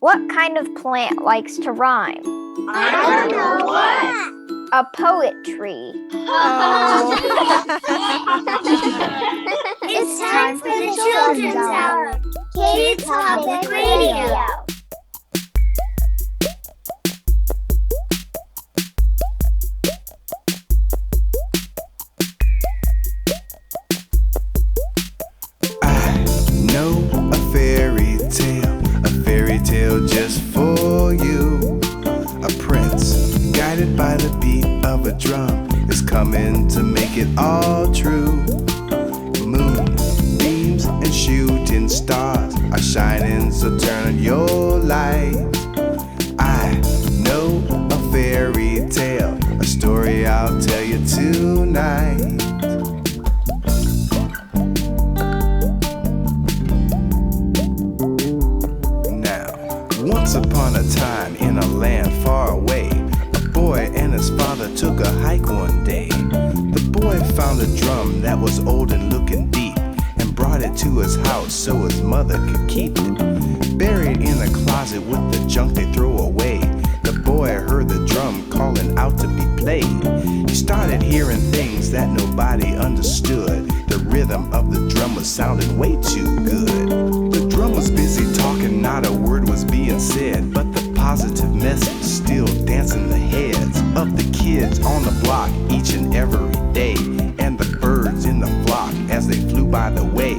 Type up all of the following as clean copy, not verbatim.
What kind of plant likes to rhyme? I don't know what. A poetry. Oh. It's time for the Children's Hour. Kids Public Radio. Just for you. A prince, guided by the beat of a drum, is coming to make it all true. Moon, beams, and shooting stars are shining, so turn on your light. I know a fairy tale, a story I'll tell you tonight. Once upon a time, in a land far away, a boy and his father took a hike one day. The boy found a drum that was old and looking deep, and brought it to his house so his mother could keep it. Buried in a closet with the junk they throw away, the boy heard the drum calling out to be played. He started hearing things that nobody understood. The rhythm of the drum was sounding way too good. The drum was busy talking, not a word was being said, but the positive message still dancing the heads of the kids on the block each and every day, and the birds in the flock as they flew by the way.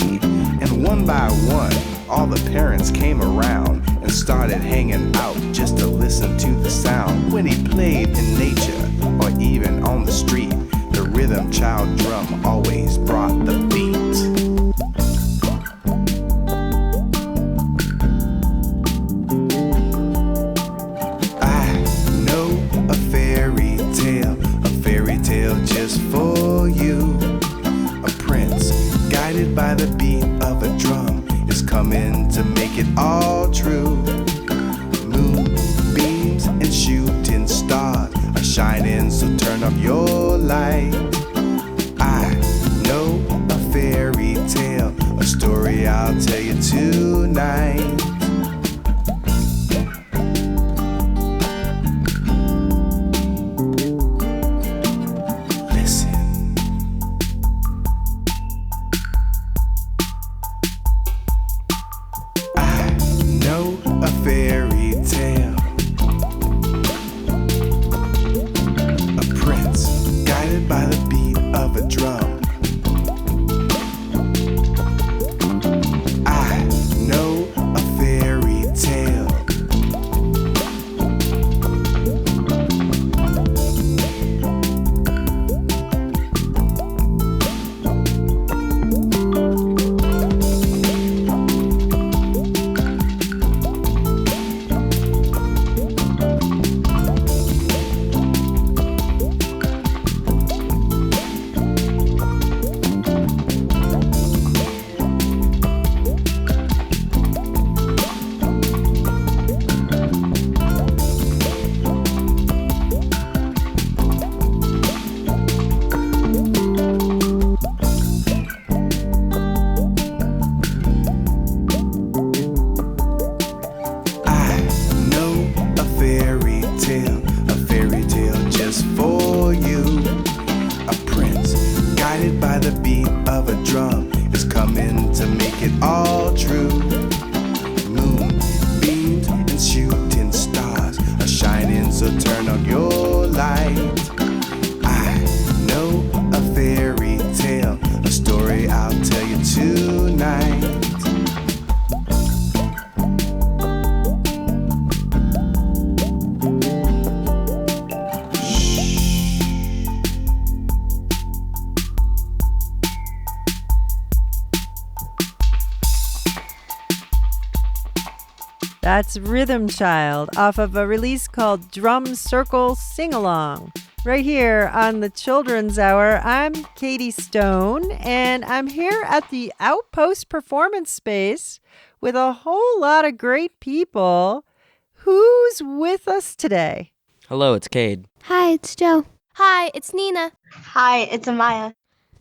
And one by one, all the parents came around and started hanging out just to listen to the sound. When he played in nature or even on the street, the rhythm child drum always brought the beat. Just for you. A prince, guided by the beat of a drum, is coming to make it all true. Moon, beams, and shooting stars are shining, so turn up your light. I know a fairy tale, a story I'll tell you tonight. That's Rhythm Child off of a release called Drum Circle Sing-Along. Right here on the Children's Hour, I'm Katie Stone, and I'm here at the Outpost Performance Space with a whole lot of great people. Who's with us today? Hello, it's Cade. Hi, it's Joe. Hi, it's Nina. Hi, it's Amaya.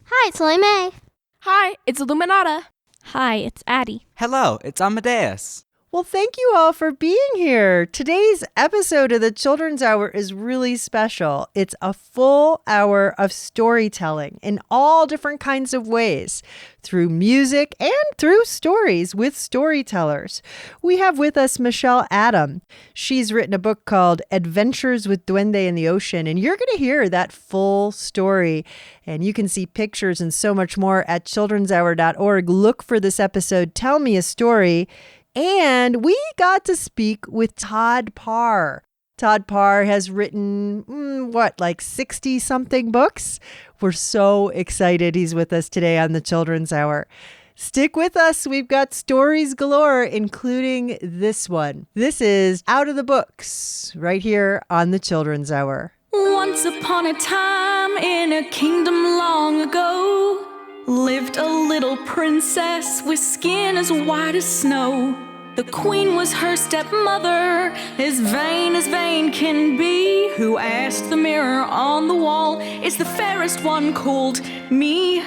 Hi, it's May. Hi, it's Illuminata. Hi, it's Addie. Hello, it's Amadeus. Well, thank you all for being here. Today's episode of the Children's Hour is really special. It's a full hour of storytelling in all different kinds of ways, through music and through stories with storytellers. We have with us Michelle Adam. She's written a book called Adventures with Duende in the Ocean, and you're going to hear that full story. And you can see pictures and so much more at childrenshour.org. Look for this episode, Tell Me a Story. And we got to speak with Todd Parr. Todd Parr has written, 60-something books? We're so excited he's with us today on the Children's Hour. Stick with us. We've got stories galore, including this one. This is Out of the Books, right here on the Children's Hour. Once upon a time in a kingdom long ago, lived a little princess with skin as white as snow. The queen was her stepmother, as vain can be, who asked the mirror on the wall, is the fairest one called me?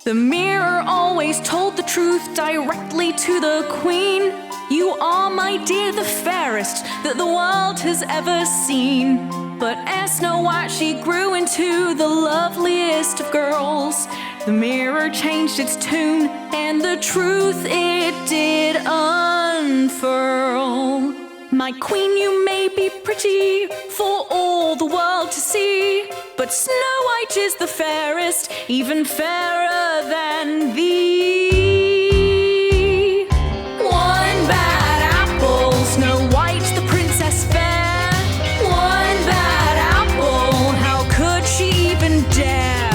The mirror always told the truth directly to the queen. You are, my dear, the fairest that the world has ever seen. But as Snow White, she grew into the loveliest of girls. The mirror changed its tune, and the truth it did unfurl. My queen, you may be pretty for all the world to see, but Snow White is the fairest, even fairer than thee. One bad apple, Snow White, the princess fair. One bad apple, how could she even dare?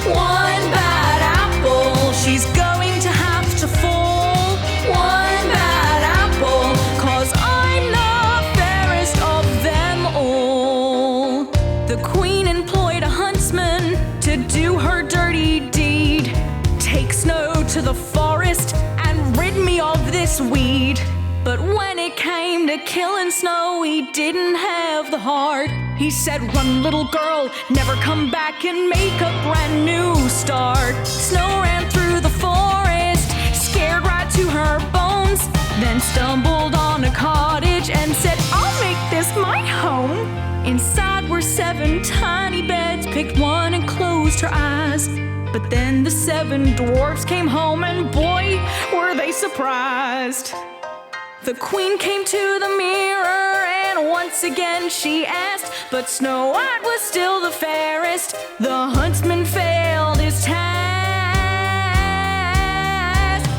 One bad apple, she's going to have to fall. One bad apple, 'cause I'm the fairest of them all. The queen employed a huntsman to do her dirty deed. Take Snow to the forest and rid me of this weed. But when it came to killing Snow, he didn't have the heart. He said, run, little girl, never come back and make a brand new start. Snow ran through the forest, scared right to her bones, then stumbled on a cottage and said, I'll make this my home. Inside were 7 tiny beds, picked one and closed her eyes. But then the 7 dwarfs came home, and boy, were they surprised. The queen came to the mirror, and once again she asked, but Snow White was still the fairest. The huntsman failed his task.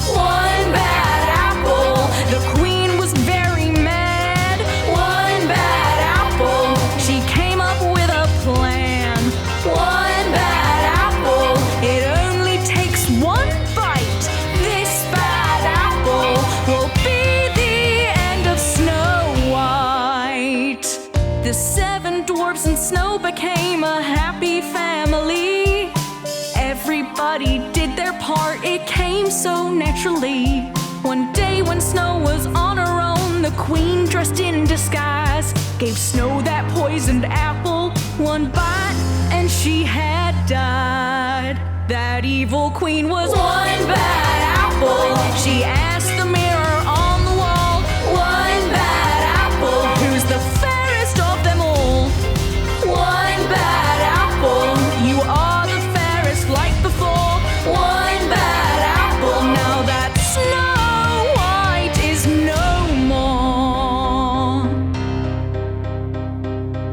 One bad apple, the queen was very mad. One bad apple, she came up with a plan. One bad apple, it only takes one bite. This bad apple will be the 7 dwarfs and Snow became a happy family. Everybody did their part, it came so naturally. One day when Snow was on her own, the queen, dressed in disguise, gave Snow that poisoned apple. One bite and she had died. That evil queen was one bad apple. She asked the mirror on the wall, one bad apple, who's the fairest of them all? One bad apple, you are the fairest like before. One bad apple, now that Snow White is no more.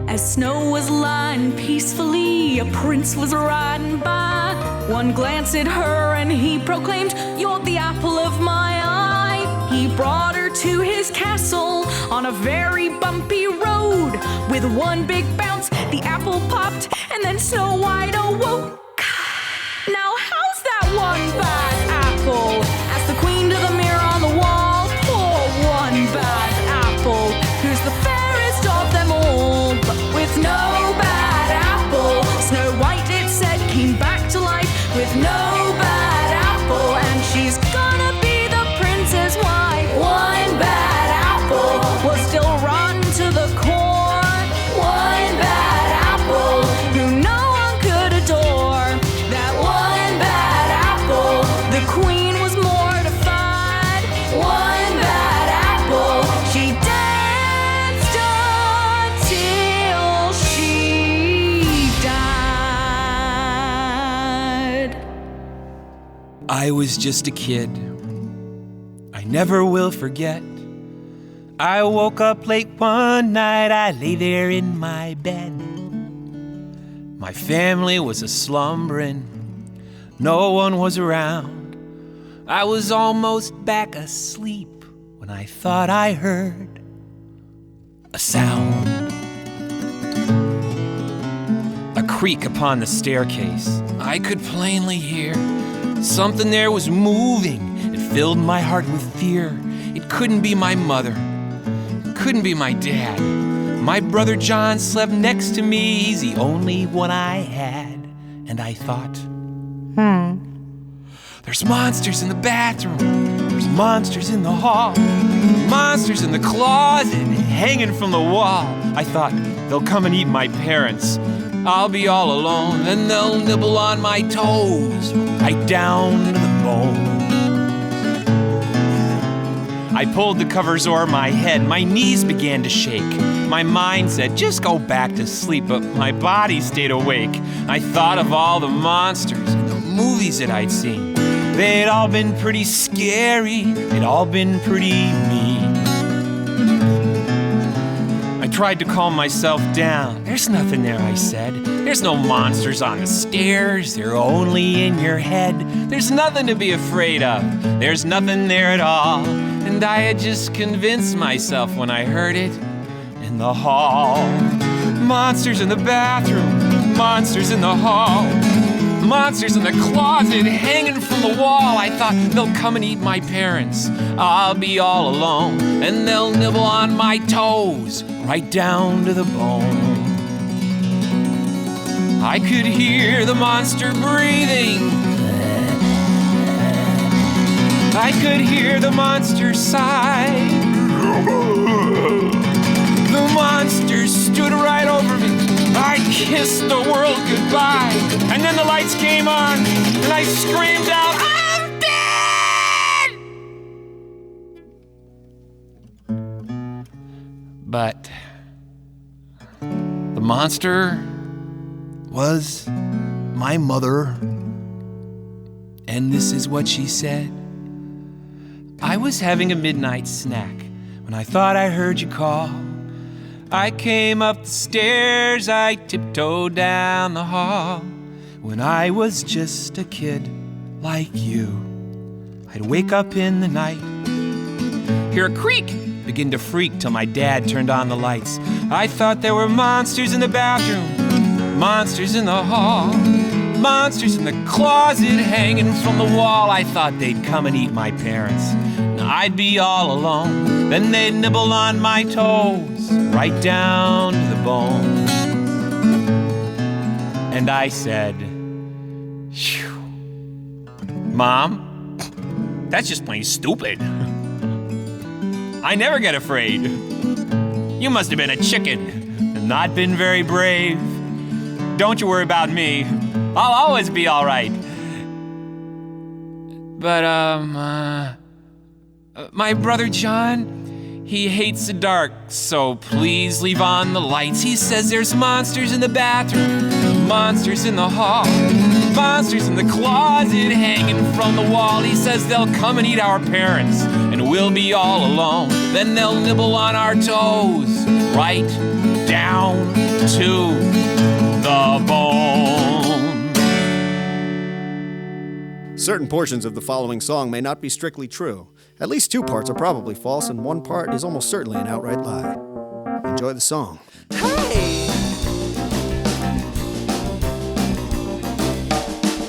As Snow was lying peacefully, a prince was riding by. One glance at her and he proclaimed, you're the apple of my eye. He brought her to his castle on a very bumpy road. With one big bounce, the apple popped, and then Snow White awoke. Now how's that one bad apple? Asked the queen to the mirror on the wall. Poor one bad apple, who's the fairest of them all. But with no bad apple, Snow White, it said, came back to life with no bad apple, and she's gonna be the princess wife. One bad apple will still run to the court. One bad apple who no one could adore. I was just a kid. I never will forget. I woke up late one night, I lay there in my bed. My family was a-slumbering, no one was around. I was almost back asleep when I thought I heard a sound. A creak upon the staircase. I could plainly hear something there was moving. It filled my heart with fear. It couldn't be my mother. It couldn't be my dad. My brother John slept next to me. He's the only one I had. And I thought, there's monsters in the bathroom. There's monsters in the hall. Monsters in the closet hanging from the wall. I thought, they'll come and eat my parents. I'll be all alone, and they'll nibble on my toes, right down to the bone. I pulled the covers o'er my head, my knees began to shake. My mind said, just go back to sleep, but my body stayed awake. I thought of all the monsters in the movies that I'd seen. They'd all been pretty scary, they'd all been pretty mean. I tried to calm myself down. There's nothing there, I said. There's no monsters on the stairs. They're only in your head. There's nothing to be afraid of. There's nothing there at all. And I had just convinced myself when I heard it in the hall. Monsters in the bathroom. Monsters in the hall. Monsters in the closet hanging from the wall. I thought, they'll come and eat my parents. I'll be all alone, and they'll nibble on my toes, right down to the bone. I could hear the monster breathing. I could hear the monster sigh. The monster stood right over me. I kissed the world goodbye. And then the lights came on, and I screamed out, I'm dead! But the monster was my mother. And this is what she said. I was having a midnight snack when I thought I heard you call. I came up the stairs, I tiptoed down the hall. When I was just a kid like you, I'd wake up in the night, hear a creak, begin to freak till my dad turned on the lights. I thought there were monsters in the bathroom, monsters in the hall, monsters in the closet hanging from the wall. I thought they'd come and eat my parents. Now I'd be all alone, then they'd nibble on my toes, right down to the bone. And I said, phew, Mom, that's just plain stupid. I never get afraid. You must have been a chicken and not been very brave. Don't you worry about me. I'll always be all right. But, my brother John, he hates the dark, so please leave on the lights. He says there's monsters in the bathroom, monsters in the hall, monsters in the closet hanging from the wall. He says they'll come and eat our parents, and we'll be all alone. Then they'll nibble on our toes, right down to the bone. Certain portions of the following song may not be strictly true. At least 2 parts are probably false, and 1 part is almost certainly an outright lie. Enjoy the song. Hey!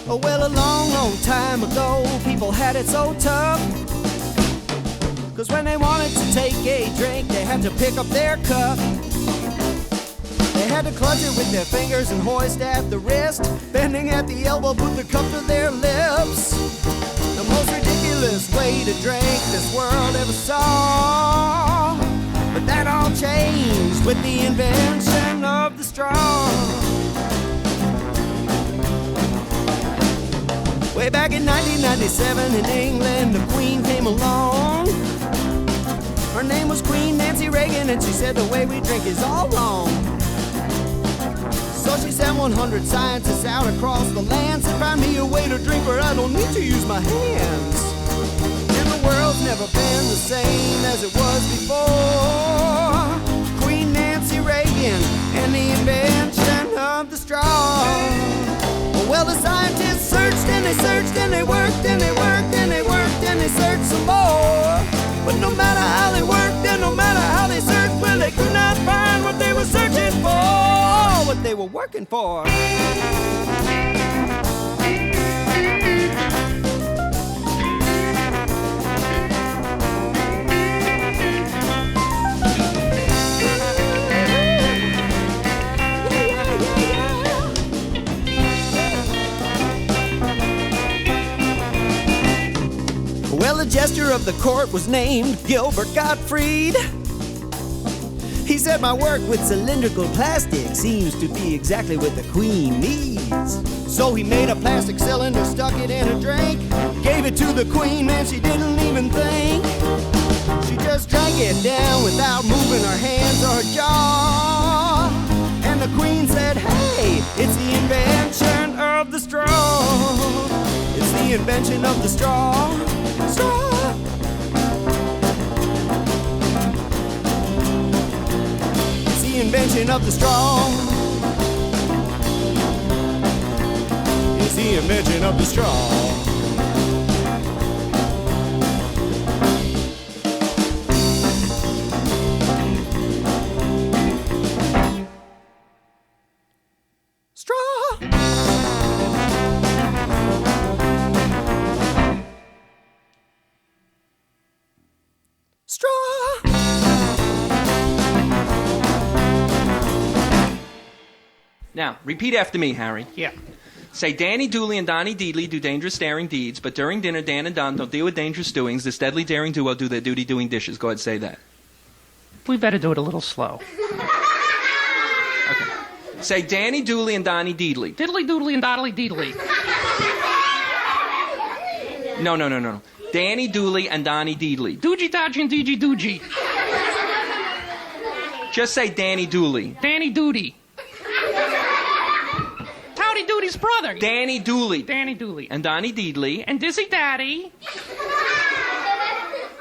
Oh, well, a long, long time ago, people had it so tough. 'Cause when they wanted to take a drink, they had to pick up their cup. They had to clutch it with their fingers and hoist at the wrist. Bending at the elbow, put the cup to their lips. The most ridiculous way to drink this world ever saw. But that all changed with the invention of the straw. Way back in 1997 in England, a queen came along. Her name was Queen Nancy Reagan, and she said the way we drink is all wrong. So she sent 100 scientists out across the land to find find me a way to drink where I don't need to use my hands. And the world's never been the same as it was before Queen Nancy Reagan and the invention of the straw. Well, the scientists searched and they searched and they worked and they worked and they worked and they searched some more. But no matter how they worked and no matter how they searched, well, they could not find what they were searching for, what they were working for. Well, the jester of the court was named Gilbert Gottfried. He said my work with cylindrical plastic seems to be exactly what the queen needs. So he made a plastic cylinder, stuck it in a drink, gave it to the queen, man, she didn't even think. She just drank it down without moving her hands or her jaw. And the queen said, hey, it's the invention of the straw. It's the invention of the straw. Straw. It's the invention of the straw. It's the invention of the straw. Now, repeat after me, Harry. Yeah. Say, Danny Dooley and Donnie Deedley do dangerous daring deeds, but during dinner, Dan and Don don't deal with dangerous doings. This deadly daring duo do their duty doing dishes. Go ahead, say that. We better do it a little slow. Okay. Say, Danny Dooley and Donnie Deedley. Diddly doodly and doddly deedly. No. Danny Dooley and Donnie Deedley. Doogie dodgy and deegee doogie. Just say Danny Dooley. Danny Doody. Howdy Doody's brother. Danny Dooley. Danny Dooley. And Donnie Deedley. And Dizzy Daddy.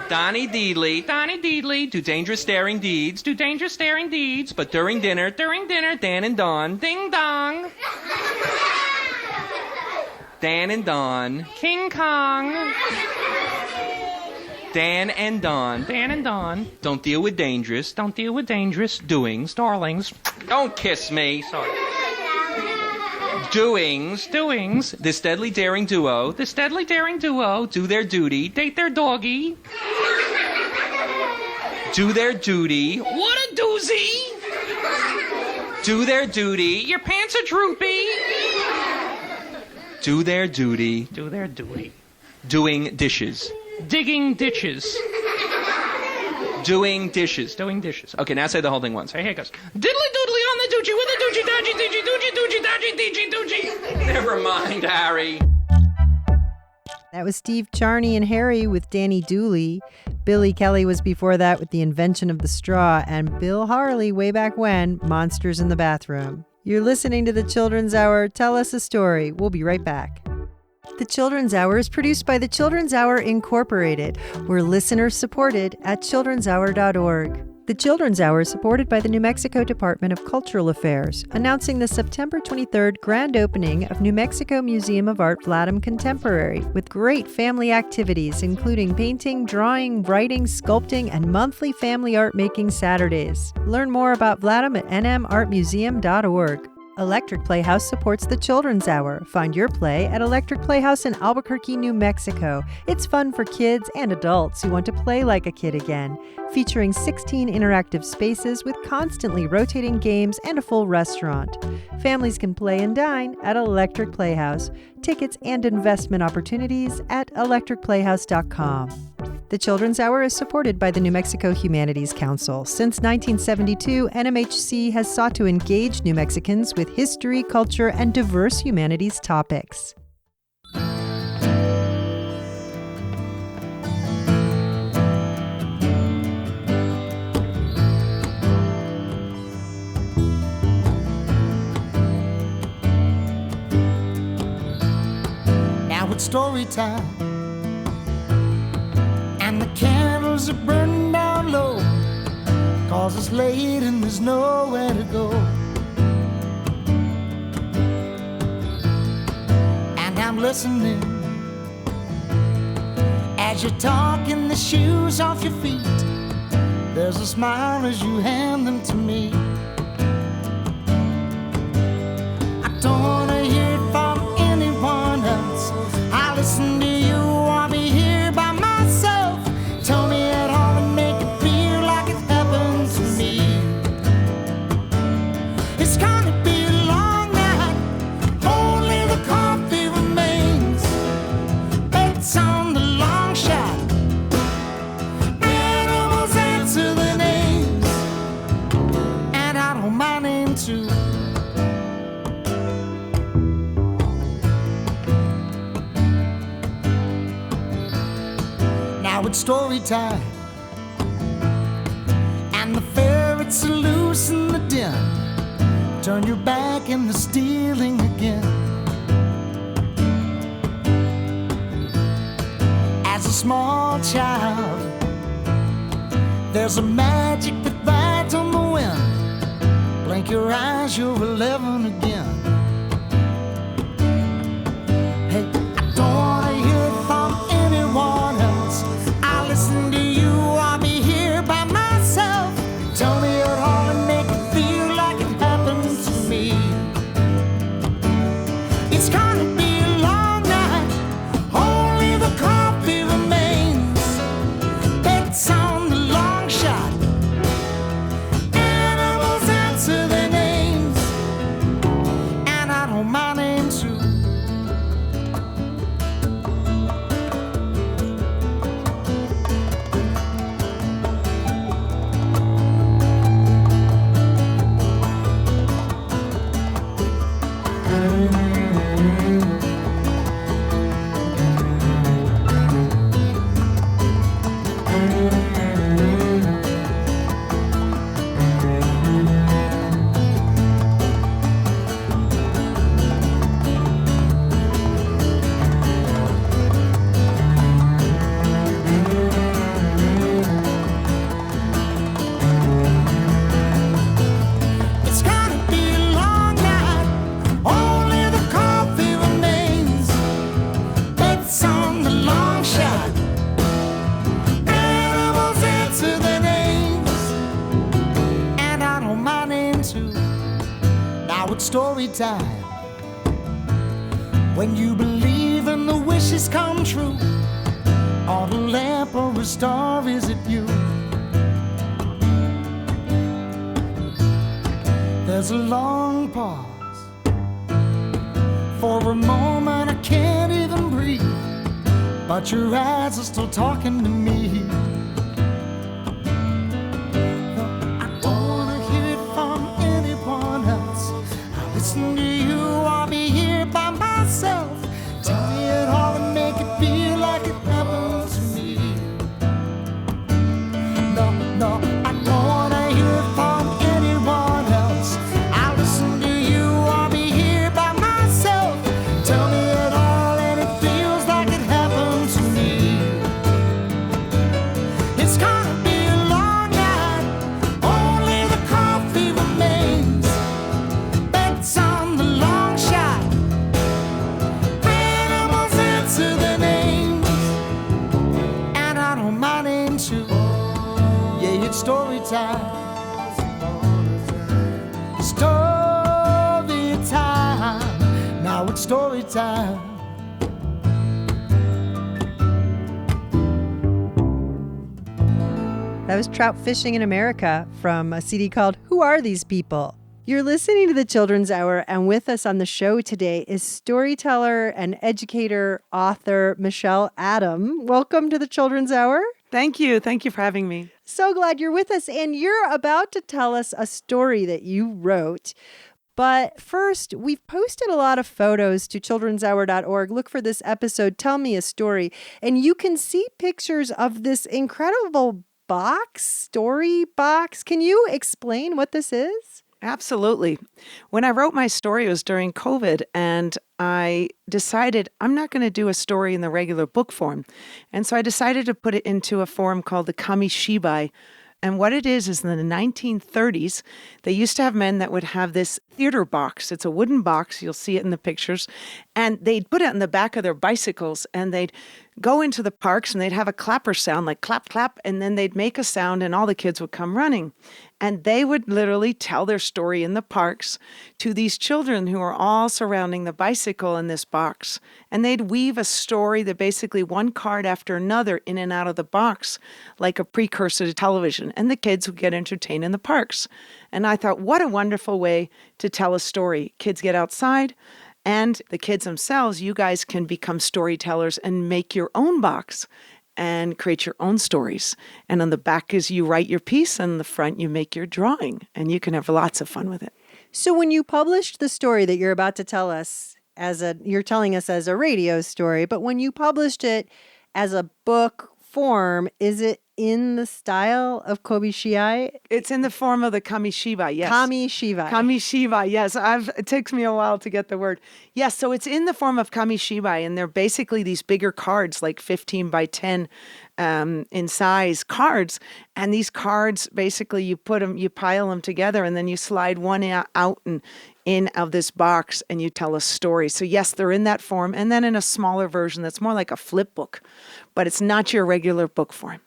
Donnie Deedley. Donnie Deedley. Do dangerous daring deeds. Do dangerous daring deeds. But during dinner, Dan and Don. Ding dong. Dan and Don. King Kong. Dan and Don. Dan and Don. Don't deal with dangerous. Don't deal with dangerous. Doings. Darlings. Don't kiss me. Sorry. Doings. Doings. This deadly daring duo. This deadly daring duo. Do their duty. Date their doggy. Do their duty. What a doozy. Do their duty. Your pants are droopy. Do their duty. Do their duty. Doing dishes. Digging ditches. Doing dishes. Doing dishes. Okay, now say the whole thing once. Here it goes. Diddly doodly on the doogie with a doogie dodgy doogie doogie doogie dodgy doogie doogie. Never mind, Harry. That was Steve Charney and Harry with Danny Dooley. Billy Kelly was before that with The Invention of the Straw, and Bill Harley way back when, Monsters in the Bathroom. You're listening to The Children's Hour. Tell us a story. We'll be right back. The Children's Hour is produced by The Children's Hour Incorporated. We're listener-supported at childrenshour.org. The Children's Hour is supported by the New Mexico Department of Cultural Affairs, announcing the September 23rd grand opening of New Mexico Museum of Art Vladam Contemporary, with great family activities including painting, drawing, writing, sculpting, and monthly family art making Saturdays. Learn more about Vladam at nmartmuseum.org. Electric Playhouse supports the Children's Hour. Find your play at Electric Playhouse in Albuquerque, New Mexico. It's fun for kids and adults who want to play like a kid again. Featuring 16 interactive spaces with constantly rotating games and a full restaurant. Families can play and dine at Electric Playhouse. Tickets and investment opportunities at electricplayhouse.com. The Children's Hour is supported by the New Mexico Humanities Council. Since 1972, NMHC has sought to engage New Mexicans with history, culture, and diverse humanities topics. it's story time, and the candles are burning down low, 'cause it's late and there's nowhere to go. And I'm listening as you're talking the shoes off your feet. There's a smile as you hand them to me. I don't wanna hear it from anyone else. I listen to you, I'll be here by myself. Tell me at all and make it feel like it happened to me. It's gonna be a long night, only the coffee remains. Bets on the long shot, animals answer the names, and I don't mind name too. Now it's story time, and the ferrets are loose in the den. Turn your back and they're stealing again. As a small child, there's a magic that rides on the wind. Blink your eyes, you're 11 again. Hey, I don't wanna hear it from anyone else. I listen to you, I'll be here by myself. Tell me it all and make it feel like it happened to me. It's gonna be a long night, only the coffee remains. Bets on the long shot, animals answer their names, and I don't mind name too. It's gonna be a long night, only the coffee remains. Bets on the long shot, animals answer their names, and I don't mind name too. Now it's story time, when you believe and the wishes come true. On a lamp or a star, is it you? There's a long pause. For a moment I can't even breathe, but your eyes are still talking to me. I don't wanna hear it from anyone else. I listen to you, I'll be here by myself. Tell me it all and make it feel like it happened to me. No, no, I don't wanna hear it from anyone else. I listen to you, I'll be here by myself. Tell me it all and it feels like it happened to me. It's gonna be a long night, only the coffee remains. Bets on the long shot, animals answer their names, and I don't mind name too. Yeah, it's story time. Story time. Now it's story time. That was Trout Fishing in America from a CD called Who Are These People? You're listening to the Children's Hour, and with us on the show today is storyteller and educator, author Michelle Adam. Welcome to the Children's Hour. Thank you. Thank you for having me. So glad you're with us, and you're about to tell us a story that you wrote. But first, we've posted a lot of photos to childrenshour.org. Look for this episode, Tell Me a Story, and you can see pictures of this incredible story box. Can you explain what this is? Absolutely. When I wrote my story, it was during COVID, and I decided I'm not going to do a story in the regular book form. And so I decided to put it into a form called the Kamishibai. And what it is in the 1930s, they used to have men that would have this theater box. It's a wooden box. You'll see it in the pictures. And they'd put it on the back of their bicycles, and they'd go into the parks, and they'd have a clapper sound, like clap, clap, and then they'd make a sound, and all the kids would come running. And they would literally tell their story in the parks to these children who are all surrounding the bicycle in this box. And they'd weave a story that basically one card after another in and out of the box, like a precursor to television. And the kids would get entertained in the parks. And I thought, what a wonderful way to tell a story. Kids get outside, and the kids themselves, you guys can become storytellers and make your own box and create your own stories. And on the back is you write your piece, and on the front you make your drawing, and you can have lots of fun with it. So when you published the story that you're about to tell us you're telling us as a radio story, but when you published it as a book form, is it in the style of Kobishiai? It's in the form of the Kamishibai, yes. Kamishibai, yes. It takes me a while to get the word. Yes, so it's in the form of Kamishibai, and they're basically these bigger cards, like 15 by 10 in size cards. And these cards, basically, you pile them together, and then you slide one out and in of this box, and you tell a story. So yes, they're in that form, and then in a smaller version that's more like a flip book, but it's not your regular book form.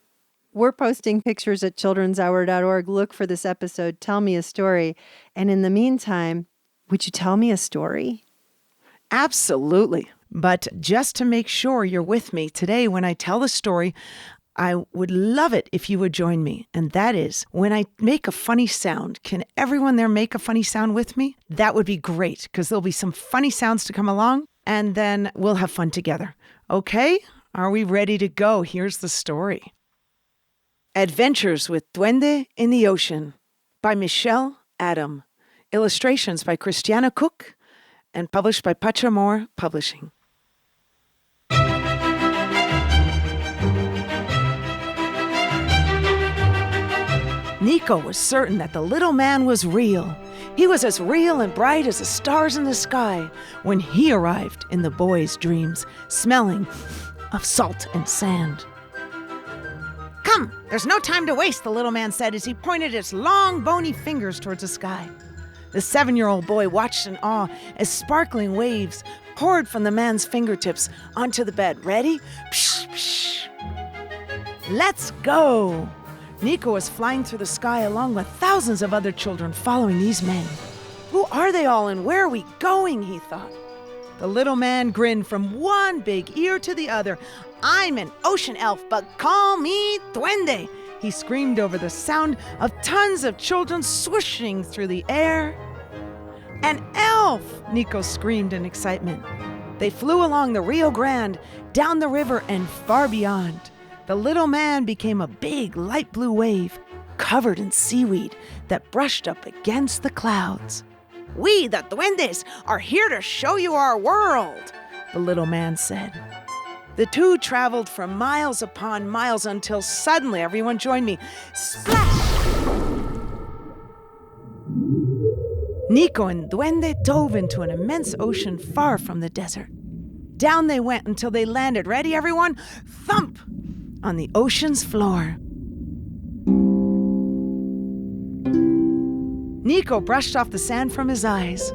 We're posting pictures at childrenshour.org. Look for this episode, Tell Me a Story. And in the meantime, would you tell me a story? Absolutely. But just to make sure you're with me today when I tell the story, I would love it if you would join me. And that is when I make a funny sound. Can everyone there make a funny sound with me? That would be great, because there'll be some funny sounds to come along, and then we'll have fun together. Okay? Are we ready to go? Here's the story. Adventures with Duende in the Ocean by Michelle Adam. Illustrations by Christiana Cook and published by Pachamore Publishing. Nico was certain that the little man was real. He was as real and bright as the stars in the sky when he arrived in the boy's dreams, smelling of salt and sand. Come, there's no time to waste, the little man said as he pointed his long, bony fingers towards the sky. The 7-year-old boy watched in awe as sparkling waves poured from the man's fingertips onto the bed. Ready? Psh, psh. Let's go! Nico was flying through the sky along with thousands of other children following these men. Who are they all and where are we going, he thought. The little man grinned from one big ear to the other. I'm an ocean elf, but call me Duende, he screamed over the sound of tons of children swooshing through the air. An elf, Nico screamed in excitement. They flew along the Rio Grande, down the river, and far beyond. The little man became a big light blue wave, covered in seaweed that brushed up against the clouds. We, the Duendes, are here to show you our world, the little man said. The two traveled for miles upon miles until suddenly, everyone joined me, splash! Nico and Duende dove into an immense ocean far from the desert. Down they went until they landed, ready everyone? Thump! On the ocean's floor. Nico brushed off the sand from his eyes.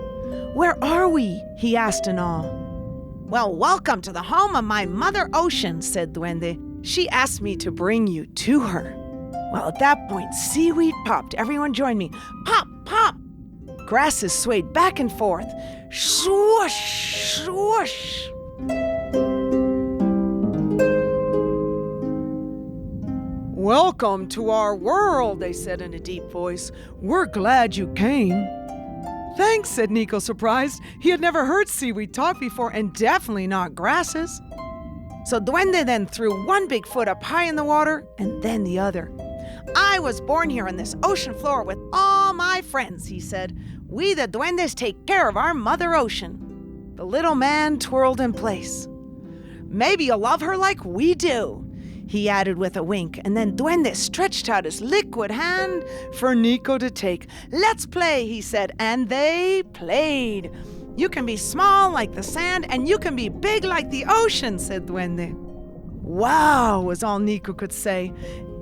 Where are we? He asked in awe. Well, welcome to the home of my mother ocean, said Duende. She asked me to bring you to her. Well, at that point, seaweed popped. Everyone join me. Pop, pop! Grasses swayed back and forth. Swoosh, swoosh! Welcome to our world, they said in a deep voice. We're glad you came. Thanks, said Nico, surprised. He had never heard seaweed talk before, and definitely not grasses. So Duende then threw one big foot up high in the water, and then the other. I was born here on this ocean floor with all my friends, he said. We, the Duendes, take care of our mother ocean. The little man twirled in place. Maybe you'll love her like we do. he added with a wink, and then Duende stretched out his liquid hand for Nico to take. "Let's play," he said, and they played. "You can be small like the sand, and you can be big like the ocean," said Duende. "Wow," was all Nico could say.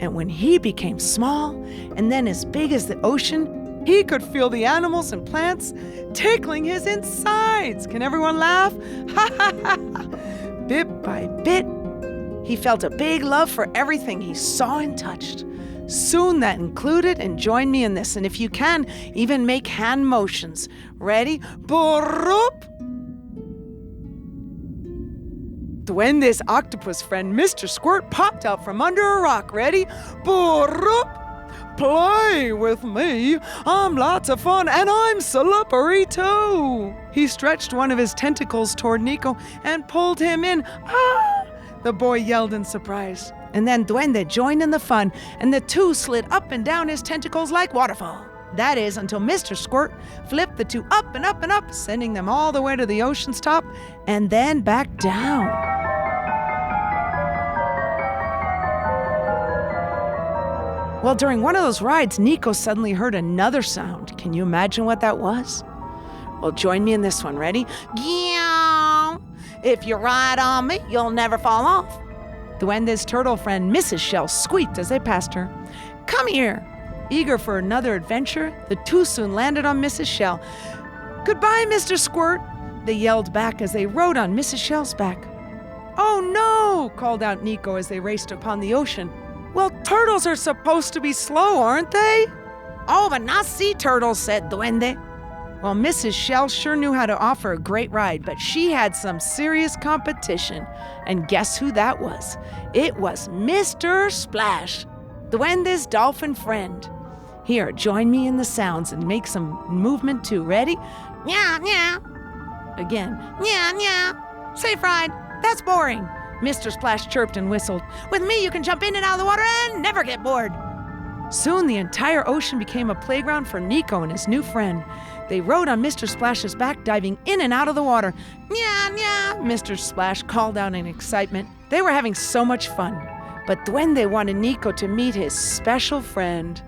And when he became small and then as big as the ocean, he could feel the animals and plants tickling his insides. Can everyone laugh? Ha ha ha! Bit by bit, he felt a big love for everything he saw and touched. Soon that included, and join me in this, and if you can, even make hand motions. Ready? Boop! Duende's octopus friend, Mr. Squirt, popped out from under a rock. Ready? Boop! "Play with me. I'm lots of fun, and I'm slippery too." He stretched one of his tentacles toward Nico and pulled him in. "Ah!" the boy yelled in surprise. And then Duende joined in the fun, and the two slid up and down his tentacles like waterfall. That is, until Mr. Squirt flipped the two up and up and up, sending them all the way to the ocean's top, and then back down. Well, during one of those rides, Nico suddenly heard another sound. Can you imagine what that was? Well, join me in this one. Ready? Meow. "If you ride on me, you'll never fall off." Duende's turtle friend, Mrs. Shell, squeaked as they passed her. "Come here." Eager for another adventure, the two soon landed on Mrs. Shell. "Goodbye, Mr. Squirt," they yelled back as they rode on Mrs. Shell's back. "Oh no," called out Nico as they raced upon the ocean. "Well, turtles are supposed to be slow, aren't they?" "Oh, but not sea turtles," said Duende. Well, Mrs. Shell sure knew how to offer a great ride, but she had some serious competition. And guess who that was? It was Mr. Splash, Duende's dolphin friend. Here, join me in the sounds and make some movement too. Ready? Meow, meow. Again, meow, meow. "Safe ride. That's boring," Mr. Splash chirped and whistled. "With me, you can jump in and out of the water and never get bored." Soon the entire ocean became a playground for Nico and his new friend. They rode on Mr. Splash's back, diving in and out of the water. "Meow, meow," Mr. Splash called out in excitement. They were having so much fun. But Duende wanted Nico to meet his special friend.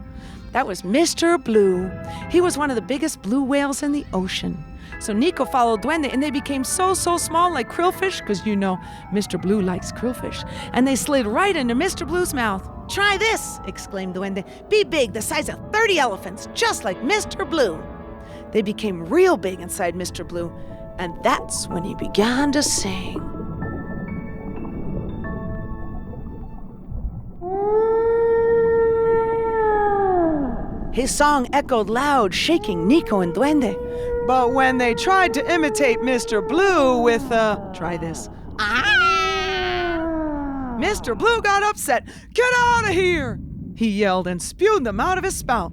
That was Mr. Blue. He was one of the biggest blue whales in the ocean. So Nico followed Duende, and they became so small like krillfish, because you know Mr. Blue likes krillfish, and they slid right into Mr. Blue's mouth. "Try this," exclaimed Duende. "Be big, the size of 30 elephants, just like Mr. Blue." They became real big inside Mr. Blue, and that's when he began to sing. His song echoed loud, shaking Nico and Duende. But when they tried to imitate Mr. Blue with try this. Mr. Blue got upset. "Get out of here!" he yelled and spewed them out of his spout.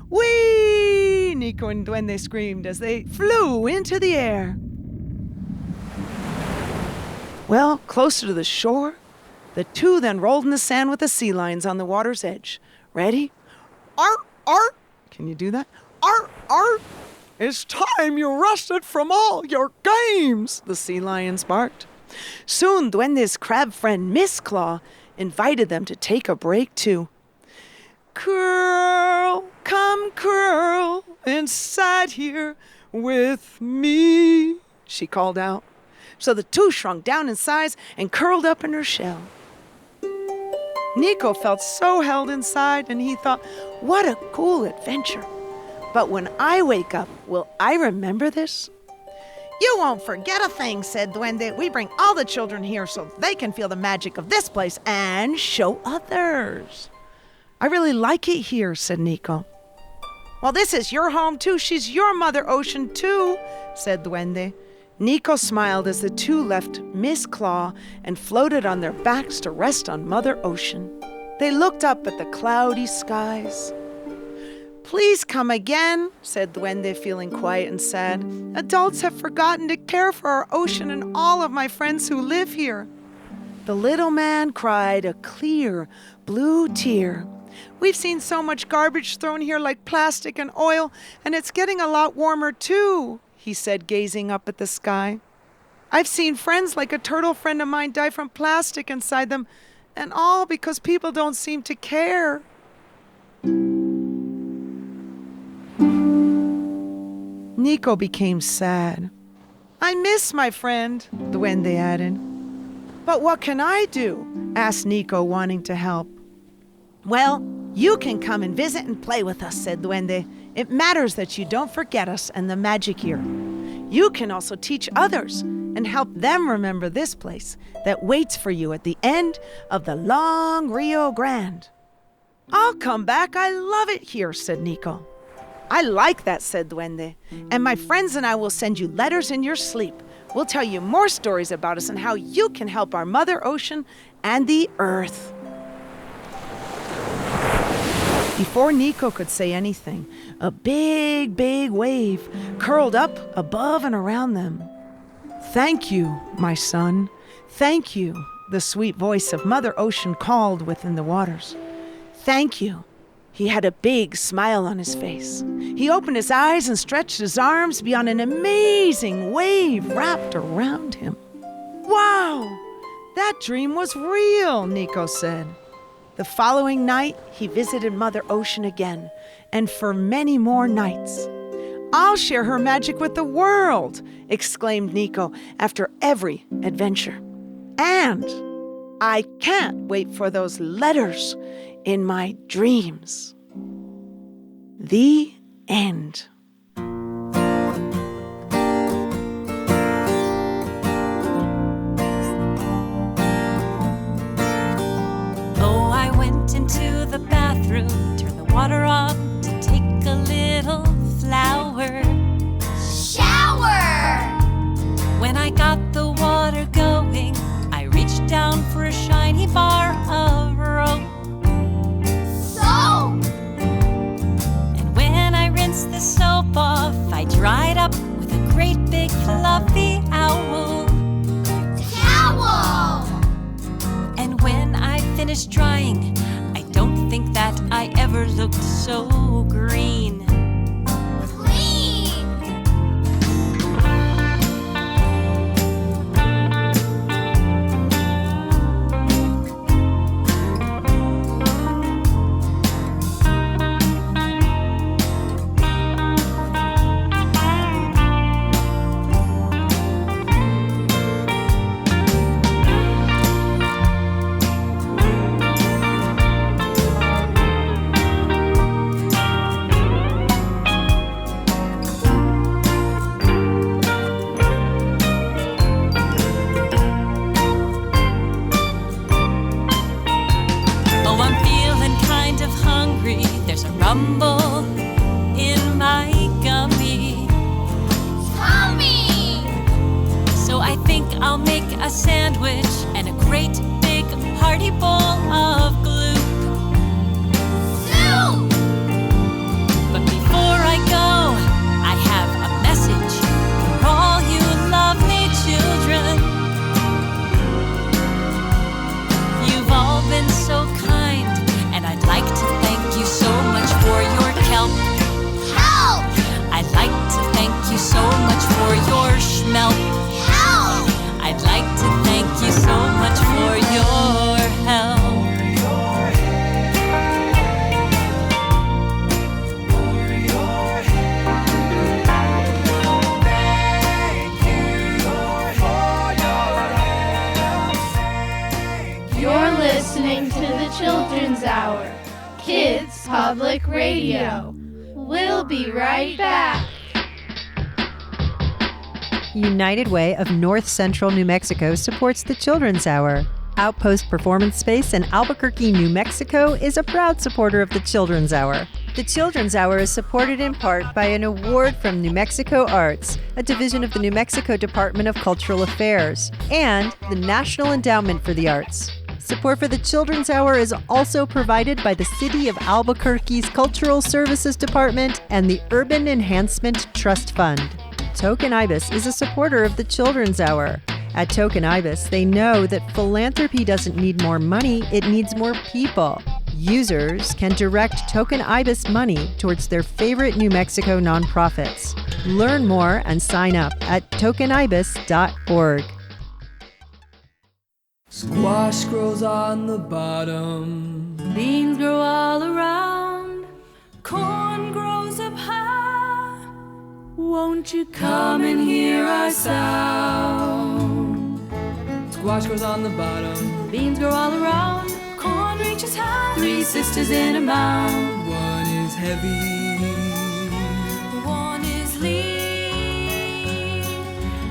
"Whee!" Nico and Duende screamed as they flew into the air. Well, closer to the shore, the two then rolled in the sand with the sea lions on the water's edge. Ready? "Art, art!" Can you do that? "Art, art! It's time you rested from all your games," the sea lions barked. Soon, Duende's crab friend, Miss Claw, invited them to take a break too. "Curl, come curl inside here with me," she called out. So the two shrunk down in size and curled up in her shell. Nico felt so held inside, and he thought, what a cool adventure. But when I wake up, will I remember this? "You won't forget a thing," said Duende. "We bring all the children here so they can feel the magic of this place and show others." "I really like it here," said Nico. "Well, this is your home too. She's your Mother Ocean too," said Duende. Nico smiled as the two left Miss Claw and floated on their backs to rest on Mother Ocean. They looked up at the cloudy skies. "Please come again," said Duende, feeling quiet and sad. "Adults have forgotten to care for our ocean and all of my friends who live here." The little man cried a clear blue tear. "We've seen so much garbage thrown here like plastic and oil, and it's getting a lot warmer too," he said, gazing up at the sky. "I've seen friends like a turtle friend of mine die from plastic inside them, And all because people don't seem to care. Nico became sad. I miss my friend, Duende added. But what can I do? Asked Nico, wanting to help. Well, you can come and visit and play with us, said Duende. It matters that you don't forget us and the magic here. You can also teach others and help them remember this place that waits for you at the end of the long Rio Grande. I'll come back. I love it here, said Nico. I like that, said Duende. And my friends and I will send you letters in your sleep. We'll tell you more stories about us and how you can help our Mother Ocean and the Earth. Before Nico could say anything, a big, big wave curled up above and around them. Thank you, my son. Thank you, the sweet voice of Mother Ocean called within the waters. Thank you. He had a big smile on his face. He opened his eyes and stretched his arms beyond an amazing wave wrapped around him. Wow, that dream was real, Nico said. The following night, he visited Mother Ocean again, and for many more nights. I'll share her magic with the world, exclaimed Nico after every adventure. And I can't wait for those letters in my dreams. The end. Oh, I went into the bathroom, turned the water on to take a little flower shower. When I got the water going, I reached down for a shiny bar of rope. Soap. And when I rinsed the soap off, I dried up with a great big fluffy owl. Towel. And when I finished drying, I don't think that I ever looked so green. Rumble in my gummy. Tummy. So I think I'll make a sandwich and a great big hearty bowl of glue. Soup. But before I go, I have a message for all you lovely children. You've all been so kind, and I'd like to thank you so much for your kelp. Help! I'd like to thank you so much for your schmelp. Help! I'd like to thank you so much for your help. You're listening to the Children's Hour, Kids Public Radio. We'll be right back. United Way of North Central New Mexico supports the Children's Hour. Outpost Performance Space in Albuquerque, New Mexico is a proud supporter of the Children's Hour. The Children's Hour is supported in part by an award from New Mexico Arts, a division of the New Mexico Department of Cultural Affairs, and the National Endowment for the Arts. Support for the Children's Hour is also provided by the City of Albuquerque's Cultural Services Department and the Urban Enhancement Trust Fund. Token Ibis is a supporter of the Children's Hour. At Token Ibis, they know that philanthropy doesn't need more money, it needs more people. Users can direct Token Ibis money towards their favorite New Mexico nonprofits. Learn more and sign up at tokenibis.org. Squash grows on the bottom, beans grow all around, corn grows up high. Won't you come and hear our sound? Squash grows on the bottom, beans grow all around, corn reaches high. Three sisters in a mound. One is heavy, one is lean,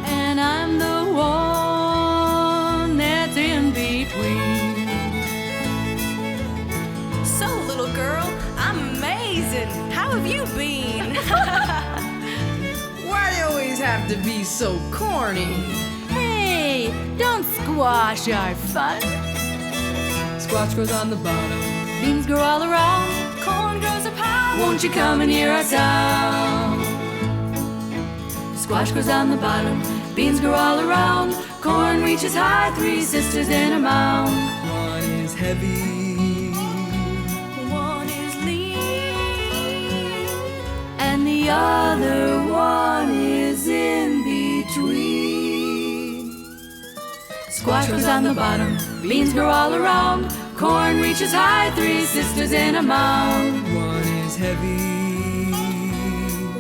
and I'm the one that's in between. So, little girl, I'm amazing. How have you been? Why do you always have to be so corny? Hey, don't squash our fun. Squash grows on the bottom, beans grow all around, corn grows up high. Won't you come and hear our sound? Squash grows on the bottom, beans grow all around, corn reaches high. Three sisters in a mound. One is heavy, one is lean, and the other one is in between. Squash grows on the bottom, beans grow all around, corn reaches high. Three sisters in a mound. One is heavy,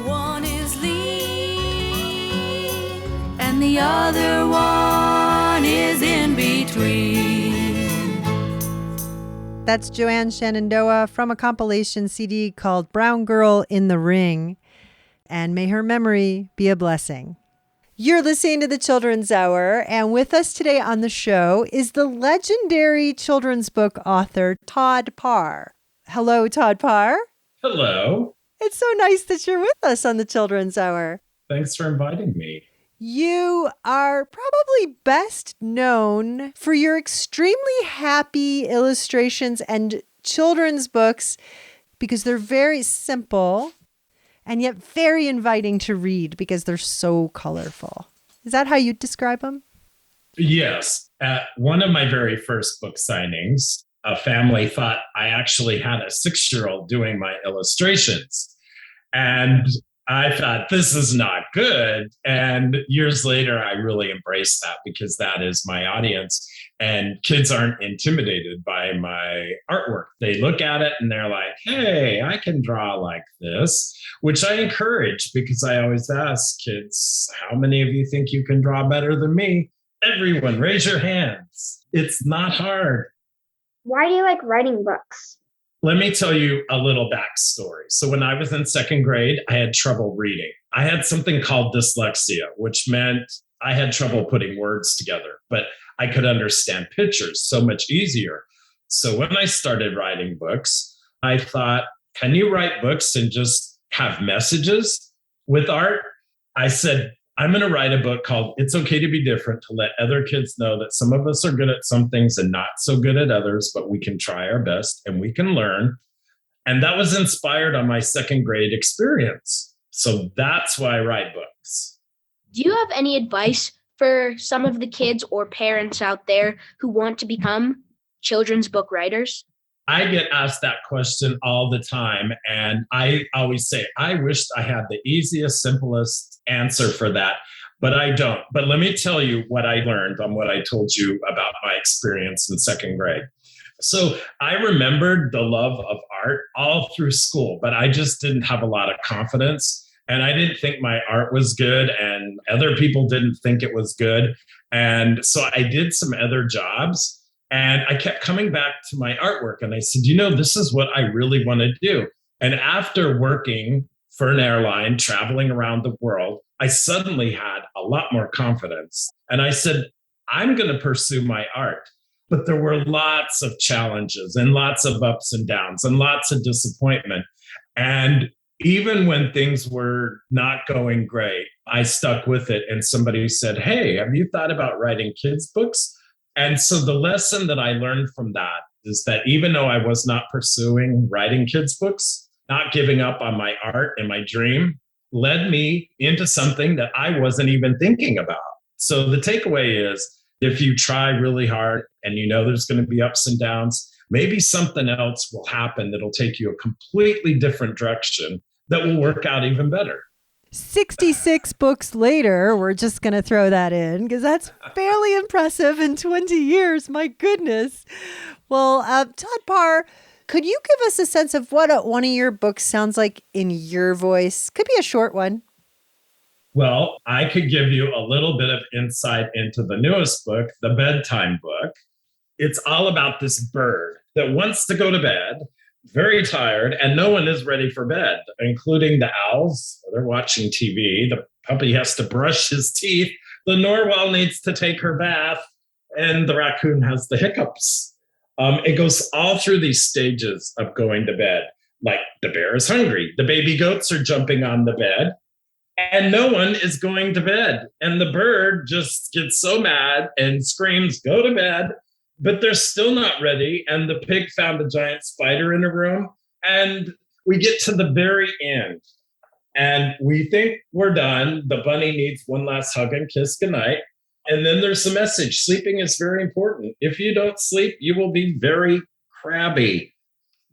one is lean, and the other one is in between. That's Joanne Shenandoah from a compilation CD called Brown Girl in the Ring. And may her memory be a blessing. You're listening to the Children's Hour, and with us today on the show is the legendary children's book author, Todd Parr. Hello, Todd Parr. Hello. It's so nice that you're with us on the Children's Hour. Thanks for inviting me. You are probably best known for your extremely happy illustrations and children's books because they're very simple and yet very inviting to read because they're so colorful. Is that how you describe them? Yes. At one of my very first book signings, a family thought I actually had a 6-year-old doing my illustrations. And I thought, this is not good. And years later, I really embraced that because that is my audience. And kids aren't intimidated by my artwork. They look at it and they're like, hey, I can draw like this, which I encourage because I always ask kids, how many of you think you can draw better than me? Everyone, raise your hands. It's not hard. Why do you like writing books? Let me tell you a little backstory. So when I was in 2nd grade, I had trouble reading. I had something called dyslexia, which meant I had trouble putting words together, but I could understand pictures so much easier. So when I started writing books, I thought, can you write books and just have messages with art? I said, I'm going to write a book called It's Okay to Be Different to let other kids know that some of us are good at some things and not so good at others, but we can try our best and we can learn. And that was inspired on my 2nd grade experience. So that's why I write books. Do you have any advice for some of the kids or parents out there who want to become children's book writers? I get asked that question all the time. And I always say, I wished I had the easiest, simplest answer for that, but I don't. But let me tell you what I learned on what I told you about my experience in 2nd grade. So I remembered the love of art all through school, but I just didn't have a lot of confidence. And I didn't think my art was good, and other people didn't think it was good. And so I did some other jobs. And I kept coming back to my artwork and I said, this is what I really want to do. And after working for an airline, traveling around the world, I suddenly had a lot more confidence. And I said, I'm going to pursue my art. But there were lots of challenges and lots of ups and downs and lots of disappointment. And even when things were not going great, I stuck with it. And somebody said, hey, have you thought about writing kids' books? And so the lesson that I learned from that is that even though I was not pursuing writing kids' books, not giving up on my art and my dream led me into something that I wasn't even thinking about. So the takeaway is, if you try really hard and there's going to be ups and downs, maybe something else will happen that'll take you a completely different direction that will work out even better. 66 books later, we're just going to throw that in because that's fairly impressive in 20 years. My goodness. Well, Todd Parr, could you give us a sense of what one of your books sounds like in your voice? Could be a short one. Well, I could give you a little bit of insight into the newest book, the bedtime book. It's all about this bird that wants to go to bed, very tired, and no one is ready for bed, including the owls. They're watching TV. The puppy has to brush his teeth. The narwhal needs to take her bath, and the raccoon has the hiccups. It goes all through these stages of going to bed. Like the bear is hungry. The baby goats are jumping on the bed, and no one is going to bed. And the bird just gets so mad and screams, "Go to bed." But they're still not ready. And the pig found a giant spider in a room. And we get to the very end. And we think we're done. The bunny needs one last hug and kiss goodnight. And then there's the message. Sleeping is very important. If you don't sleep, you will be very crabby.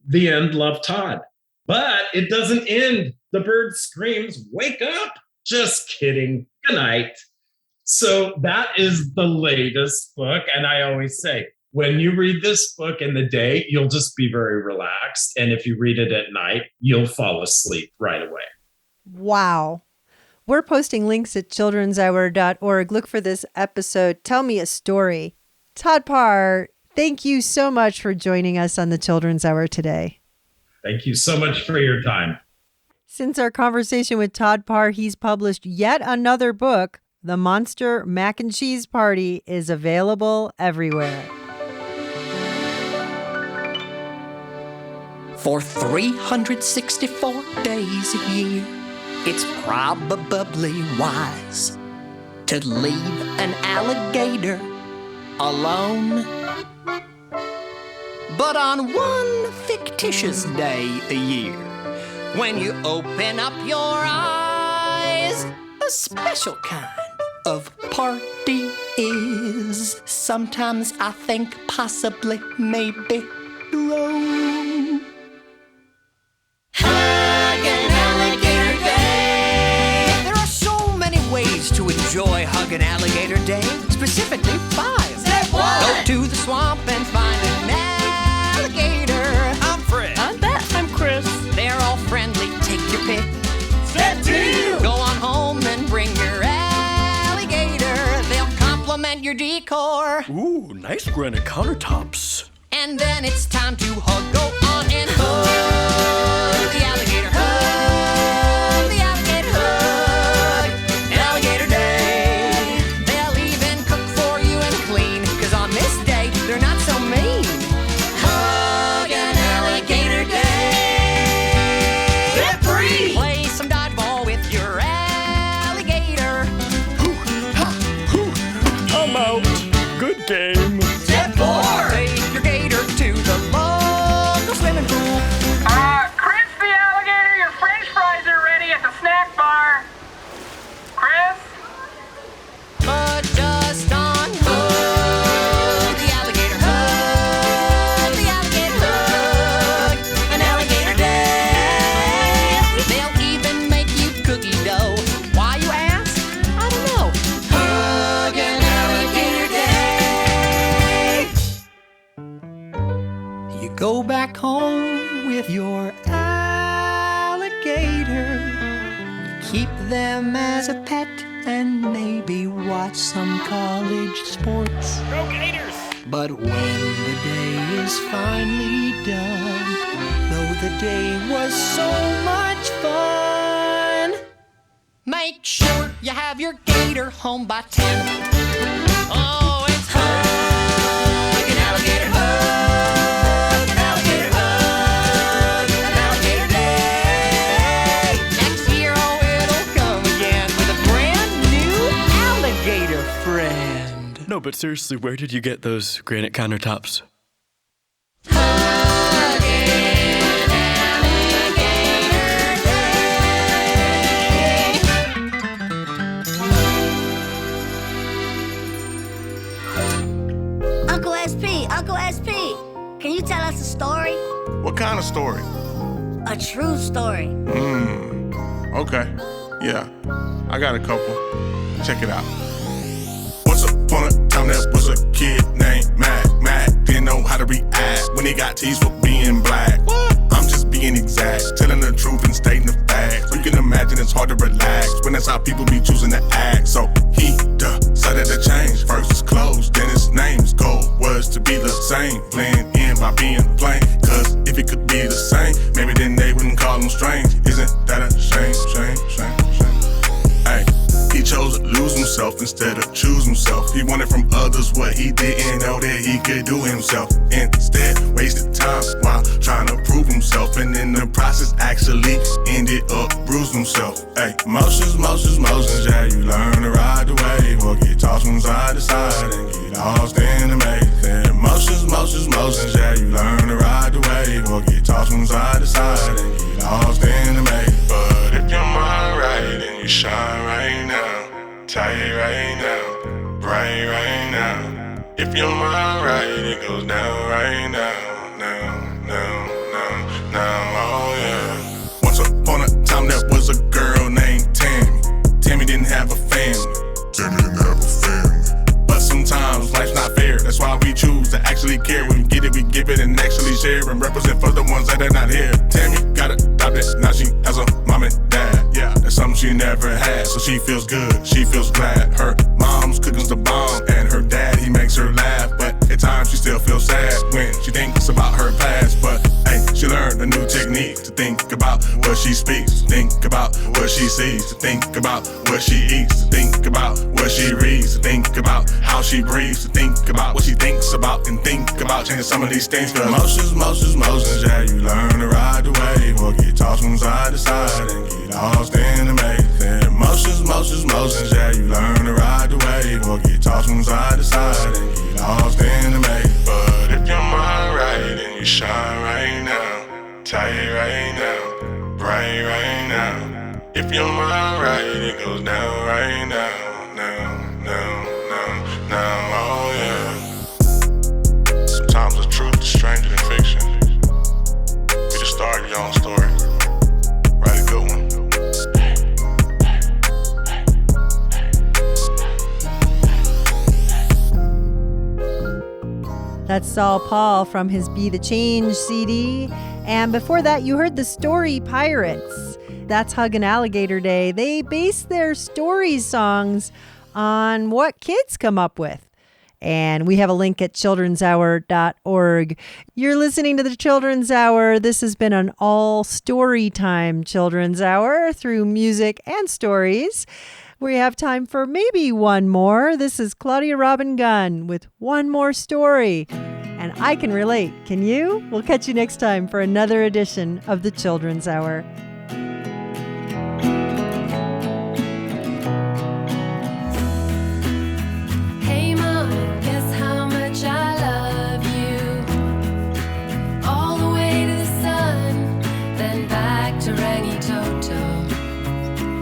The end, love, Todd. But it doesn't end. The bird screams, "Wake up." Just kidding. Good night. So that is the latest book. And I always say, when you read this book in the day, you'll just be very relaxed. And if you read it at night, you'll fall asleep right away. Wow. We're posting links at childrenshour.org. Look for this episode. Tell me a story. Todd Parr, thank you so much for joining us on the Children's Hour today. Thank you so much for your time. Since our conversation with Todd Parr, he's published yet another book. The Monster Mac and Cheese Party is available everywhere. For 364 days a year, it's probably wise to leave an alligator alone. But on one fictitious day a year, when you open up your eyes, a special kind of party is. Sometimes I think possibly, maybe, wrong. Hug an Alligator Day. There are so many ways to enjoy Hug an Alligator Day. Specifically 5. Step 1. Go to the swamp and find an alligator. I'm Fred. I'm Beth. I'm Chris. They're all friendly. Take your pick. Step 2. Go on home and bring your alligator. They'll compliment your decor. Ooh, nice granite countertops. And then it's time to hug. Go on and hug the alligator. Hug the alligator. Hug an Alligator Day. They'll even cook for you and clean, 'cause on this day, they're not so mean. Hug an Alligator Day. Step 3. Play some dodgeball with your alligator. I'm out. Good game. Step 4. Take your gator to the local swimming pool. Chris the alligator, your french fries are ready at the snack bar. Chris? But just on Hug the Alligator. Hug the Alligator. Hug an Alligator Day. They'll even make you cookie dough. Why, you ask? I don't know. Hug an Alligator Day. You go back home with your alligator. You keep them as a pet and maybe watch some college sports. Go Gators! But when the day is finally done, though the day was so much fun, make sure you have your gator home by 10. Oh, it's Hug an Alligator. Hug an Alligator. Hug an Alligator Day. Next year, oh, it'll come again with a brand new alligator friend. No, but seriously, where did you get those granite countertops? Uncle SP, can you tell us a story? What kind of story? A true story. Okay. Yeah, I got a couple. Check it out. Once upon a time there was a kid named Mac. Mac didn't know how to react when he got teased for being black. I'm just being exact, telling the truth and stating the facts. So you can imagine it's hard to relax when that's how people be choosing to act. So he decided to change. First his clothes, then his name. His goal was to be the same, blend in by being plain. Cause if it could be the same, maybe then they wouldn't call him strange. Isn't that a shame, shame, shame, shame? Hey, he chose to lose himself instead of choose himself. He wanted from others what he didn't know that he could do himself. Instead, wasted time while trying to prove himself, and in the process actually ended up bruising himself. Hey, motions, motions, motions, yeah, you learn to ride the wave or get tossed from side to side and get lost in the maze. And motions, motions, motions, yeah, you learn to ride the wave or get tossed from side to side and get lost in the maze. But if your mind right, then you shine right now, tight right now, bright right now. If your mind right, it goes down right now, now, oh yeah. Once upon a time there was a girl named Tammy. Tammy didn't have a family. But sometimes life's not fair. That's why we choose to actually care. When we get it, we give it and actually share and represent for the ones that are not here. Tammy got adopted, now she has a mom and dad. Yeah, that's something she never had, so she feels good, she feels glad. Her mom's cooking's the bomb, and her dad, he makes her laugh. But at times she still feels sad when she thinks about her past. But hey, she learned a new technique to think about what she speaks, to think about what she sees, to think about what she eats, to think about what she reads, to think about how she breathes, to think about what she thinks about, and think about changing some of these things. Cause motions, motions, motions, yeah, you learn to ride the wave or get tossed from side to side and get lost in the maze. And motions, motions, motions, yeah, you learn to ride the wave or get tossed from side to side and get lost in the maze. But if your mind right, then you shine right now, tight right now, bright right now. If your mind right, it goes down right now, now, oh yeah. Sometimes the truth is stranger than fiction. You just start your own story. Write a good one. That's Saul Paul from his Be the Change CD. And before that, you heard the story Pirates. That's Hug an Alligator Day. They base their story songs on what kids come up with. And we have a link at childrenshour.org. You're listening to the Children's Hour. This has been an all story time Children's Hour through music and stories. We have time for maybe one more. This is Claudia Robin Gunn with one more story. And I can relate. Can you? We'll catch you next time for another edition of the Children's Hour. Hey Mom, guess how much I love you. All the way to the sun, then back to Rangitoto.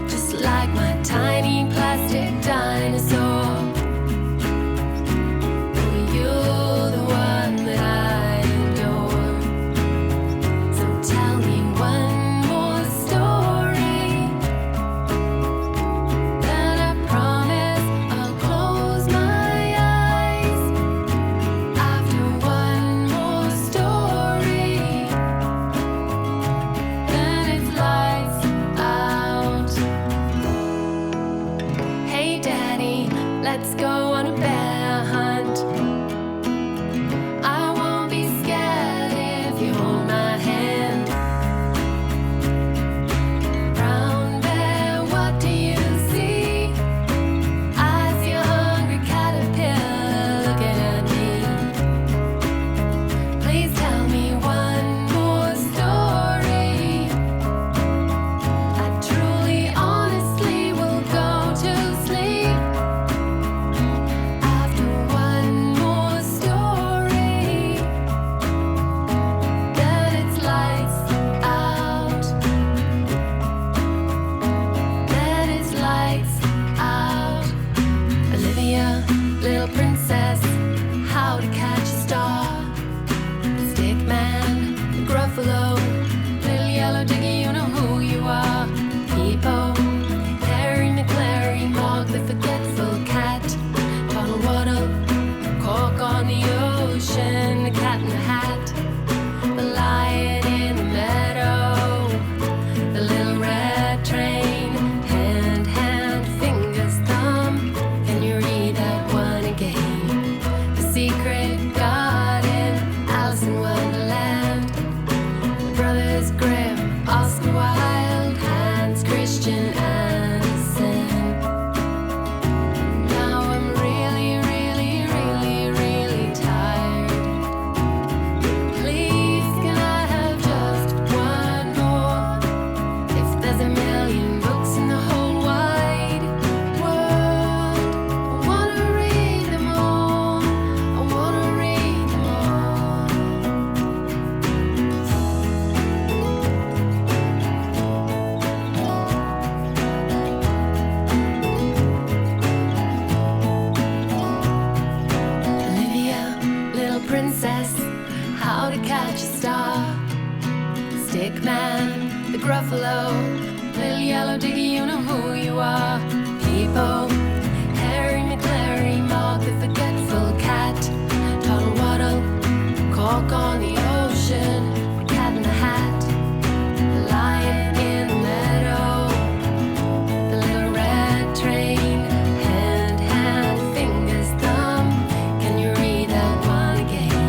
Just like my tiny plastic dinosaur. You're the one that I adore. So tell me one more ocean, the cat in the hat, the lion in the meadow, the little red train, hand, hand, fingers, thumb. Can you read that one again? The secret garden, Alice in Wonderland, the brothers Grimm, Oscar Wilde, Hans Christian Andersen. Now I'm really, really, really, really tired. Please, can I have just one more? If there's a million books in the whole wide world, I wanna read them all. I wanna read them all. Olivia, little princess, how to catch a star. Stickman, the Gruffalo, little yellow diggy, you know who you are. Peepo, Harry McClary, Mark the forgetful cat, Toddle Waddle, Cork on the ocean, the cat in the hat, the lion in the meadow, the little red train, hand, hand, fingers, thumb. Can you read that one again?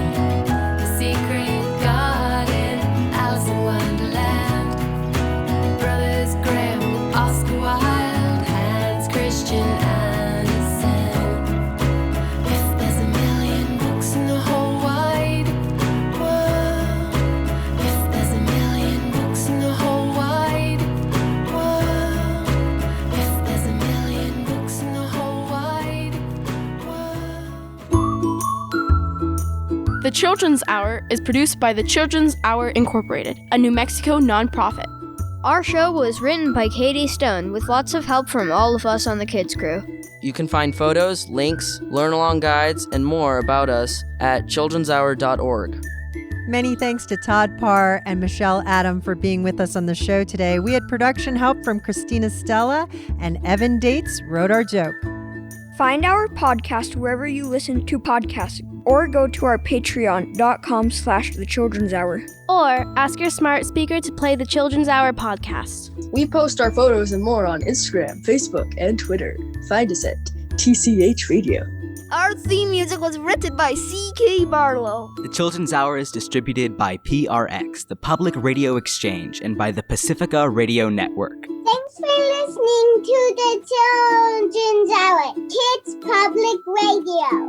The secret garden, Alice in Wonderland, brothers Grimm, Oscar Wilde, Hans Christian Andersen. If there's a million books in the whole wide world, if there's a million books in the whole wide world, if there's a million books in the whole wide world. The Children's Hour is produced by the Children's Hour Incorporated, a New Mexico nonprofit. Our show was written by Katie Stone with lots of help from all of us on the kids crew. You can find photos, links, learn-along guides, and more about us at childrenshour.org. Many thanks to Todd Parr and Michelle Adam for being with us on the show today. We had production help from Christina Stella, and Evan Dates wrote our joke. Find our podcast wherever you listen to podcasts, or go to our patreon.com/The Children's Hour. Or ask your smart speaker to play the Children's Hour podcast. We post our photos and more on Instagram, Facebook, and Twitter. Find us at TCH Radio. Our theme music was written by C.K. Barlow. The Children's Hour is distributed by PRX, the Public Radio Exchange, and by the Pacifica Radio Network. Thanks for listening to the Children's Hour, Kids Public Radio.